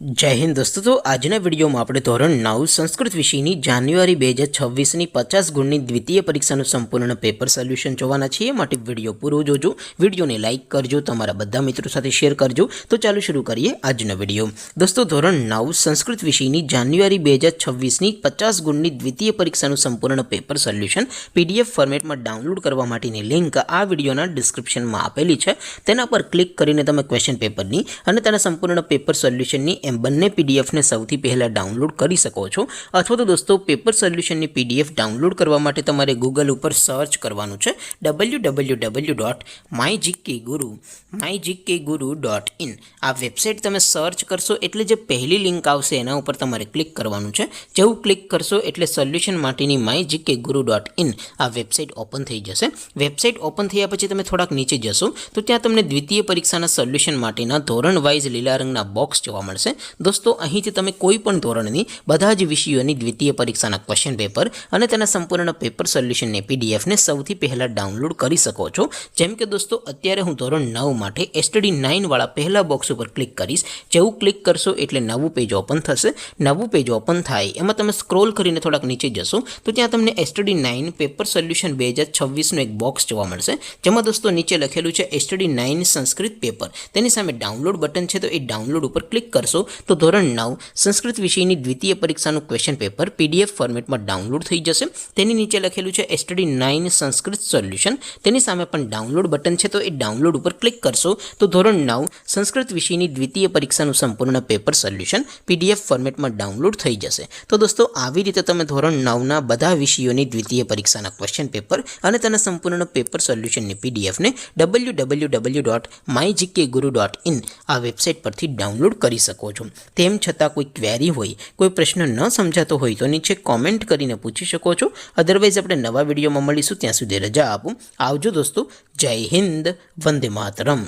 जय हिंद दोस्तों। तो आजना विडियो में આપણે ધોરણ 9 સંસ્કૃત વિષયની જાન્યુઆરી 2026ની 50 ગુણની દ્વિતીય પરીક્ષાનું સંપૂર્ણ પેપર સોલ્યુશન જોવાના છીએ। માટે વિડિયો પૂરો જોજો, વિડિયોને લાઈક કરજો, તમારા બધા મિત્રો સાથે શેર કરજો। તો ચાલો શરૂ કરીએ આજનો વિડિયો। દોસ્તો ધોરણ 9 સંસ્કૃત વિષયની જાન્યુઆરી 2026ની 50 ગુણની દ્વિતીય પરીક્ષાનું સંપૂર્ણ પેપર સોલ્યુશન પીડીએફ ફોર્મેટમાં ડાઉનલોડ કરવા માટેની લિંક આ વિડિયોના ડિસ્ક્રિપ્શનમાં આપેલી છે। તેના પર ક્લિક કરીને તમે ક્વેશ્ચન પેપરની અને તેના સંપૂર્ણ પેપર સોલ્યુશનની બંને पीडीएफ ने સૌથી પહેલા ડાઉનલોડ કરી શકો છો। અથવા તો દોસ્તો પેપર સોલ્યુશનની પીડીએફ ડાઉનલોડ કરવા માટે તમારે ગૂગલ ઉપર સર્ચ કરવાનું છે www.mygkguru.in। આ વેબસાઇટ તમે સર્ચ કરશો એટલે જે પહેલી લિંક આવશે એના ઉપર તમારે ક્લિક કરવાનું છે। જેવું ક્લિક કરશો એટલે સોલ્યુશન માટેની mygkguru.in આ વેબસાઇટ ઓપન થઈ જશે। વેબસાઇટ ઓપન થયા પછી તમે થોડાક નીચે જશો તો ત્યાં તમને દ્વિતીય પરીક્ષાના સોલ્યુશન માટેના ધોરણ વાઇઝ લીલા રંગના બોક્સ જોવા મળશે। दोस्तों અહીંથી તમે કોઈ પણ ધોરણની બધા જ વિષયોની દ્વિતીય પરીક્ષાના ક્વેશ્ચન પેપર અને તેના સંપૂર્ણ પેપર સોલ્યુશનની પીડીએફ ને સૌથી પહેલા ડાઉનલોડ કરી શકો છો। જેમ કે દોસ્તો અત્યારે હું ધોરણ 9 માટે STD 9 વાળા પહેલા બોક્સ ઉપર ક્લિક કરીશ। જેવું ક્લિક કરશો એટલે નવું પેજ ઓપન થશે। નવું પેજ ઓપન થાય એમાં તમે સ્ક્રોલ કરીને થોડાક નીચે જશો તો ત્યાં તમને STD 9 પેપર સોલ્યુશન 2026 નું એક બોક્સ જોવા મળશે। જેમાં દોસ્તો નીચે લખેલું છે STD 9 સંસ્કૃત પેપર। તેની સામે ડાઉનલોડ બટન છે તો એ ડાઉનલોડ ઉપર ક્લિક કરશો तो ધોરણ 9 સંસ્કૃત વિષયની દ્વિતીય પરીક્ષાનું ક્વેશ્ચન પેપર પીડીએફ ફોર્મેટમાં ડાઉનલોડ થઈ જશે। તેની નીચે લખેલું છે STD 9 સંસ્કૃત સોલ્યુશન। તેની સામે પણ ડાઉનલોડ બટન છે તો એ ડાઉનલોડ ઉપર ક્લિક કરશો તો ધોરણ 9 સંસ્કૃત વિષયની દ્વિતીય પરીક્ષાનું સંપૂર્ણ પેપર સોલ્યુશન પીડીએફ ફોર્મેટમાં ડાઉનલોડ થઈ જશે। તો દોસ્તો આવી રીતે તમે ધોરણ 9 ના બધા વિષયોની દ્વિતીય પરીક્ષાના ક્વેશ્ચન પેપર અને તેના સંપૂર્ણ પેપર સોલ્યુશનની પીડીએફ ને www.mygkguru.in આ વેબસાઇટ પરથી ડાઉનલોડ કરી શકો છો। તેમ છતાં કોઈ ક્વેરી હોય, કોઈ પ્રશ્ન ન સમજાતો હોય તો નીચે કોમેન્ટ કરીને પૂછી શકો છો। અધરવાઇઝ આપણે નવા વિડીયોમાં મળીશું, ત્યાં સુધી રજા આપો। આવજો દોસ્તો। જય હિન્દ, વંદે માતરમ।